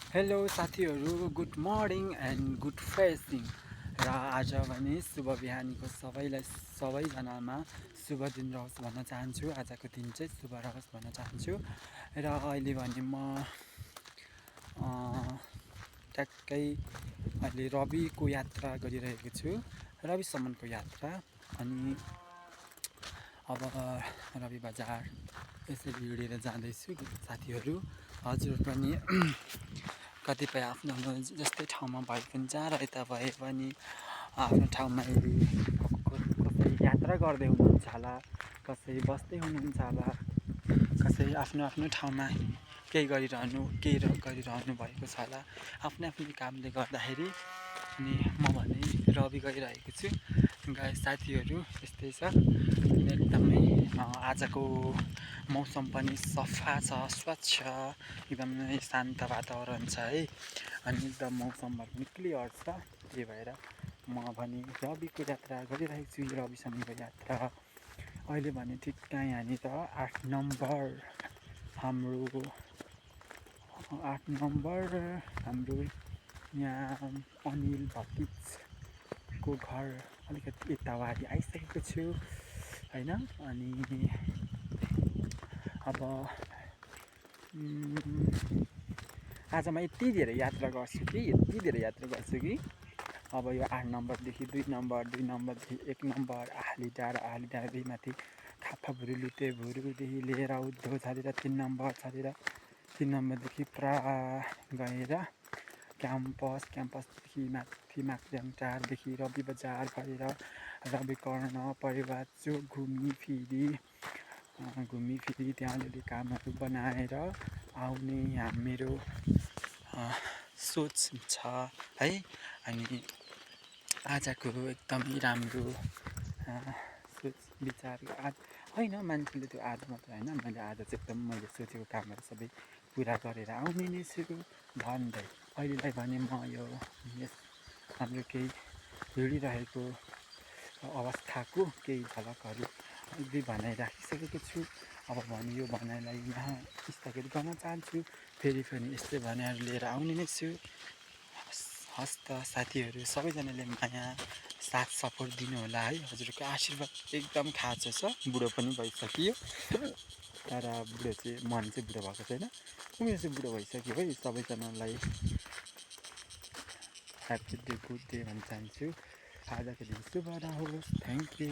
Hello साथीहरू, good morning and good फ्रेसिङ। र आज भने शुभ बिहानीको सबैजनामा शुभ दिन रहोस् भन्न चाहन्छु। आजको दिन चाहिँ शुभ रहोस् भन्न चाहन्छु। र अहिले भने म ट्याक्कै अहिले रविको यात्रा गरिरहेको छु, रविसम्मको यात्रा। अनि अब रवि बजार यसरी हिँडेर जाँदैछु साथीहरू। हजुर पनि कतिपय आफ्नो जस्तै ठाउँमा भए पनि जहाँ रहेता भए पनि आफ्नो ठाउँमा कसै यात्रा गर्दै हुनुहुन्छ होला, कसै बस्दै हुनुहुन्छ होला, कसै आफ्नो आफ्नो ठाउँमा केही गरिरहनु भएको छ होला आफ्नो आफ्नो कामले गर्दाखेरि। अनि म भने रवि गइरहेको छु। साथीहरू यस्तै छ। एकदमै आजको मौसम पनि सफा छ, स्वच्छ, एकदमै शान्त वातावरण छ है। अनि एकदम मौसमहरू पनि क्लियर छ। त्यही भएर म भने रविको यात्रा गरिरहेको छु। रविसम्मको यात्रा अहिले भने ठिक्क यहाँनिर 8 नम्बर हाम्रो यहाँ अनिल भतिजको घर अलिकति यतावारी आइसकेको छु होइन। अनि अब आज म यति धेरै यात्रा गर्छु कि अब यो 8 नम्बरदेखि 2 नम्बरदेखि 1 नम्बर आहाली डाँडादेखि माथि खाफाभुरु लुतेभुरुदेखि लिएर उद्धो छरेर 3 नम्बर छरेर 3 नम्बरदेखि पुरा गएर क्याम्पसदेखि माथि माक्रियाङ टारदेखि रवि बजार गरेर रविकर्ण परिवार चोक घुमिफिरी त्यहाँ अलिअलि कामहरू बनाएर आउने मेरो सोच छ है। अनि आजको एकदमै राम्रो सोच विचार होइन, मान्छेले त्यो आधा मात्र होइन, मैले आज चाहिँ एकदम मैले सोचेको कामहरू सबै पुरा गरेर आउने नै छु भन्दै अहिलेलाई भने म यस हाम्रो केही हिँडिरहेको अवस्थाको केही झलकहरू अघि भनाइ राखिसकेको छु। अब भने यो भनाइलाई यहाँ स्थगित गर्न चाहन्छु। फेरि यस्तै भनाइहरू लिएर आउने नै छु। हस् त साथीहरू, सबैजनाले माया साथ सपोर्ट दिनुहोला है। हजुरको आशीर्वाद एकदम खाँचो छ। बुढो पनि भइसकियो तर बुढो चाहिँ मन चाहिँ बुढो भएको छैन, उमेर चाहिँ बुढो भइसक्यो है। सबैजनालाई ह्याप्पी डे, गुड डे भन्न चाहन्छु। आजको दिन शुभ रहोस्। Thank you.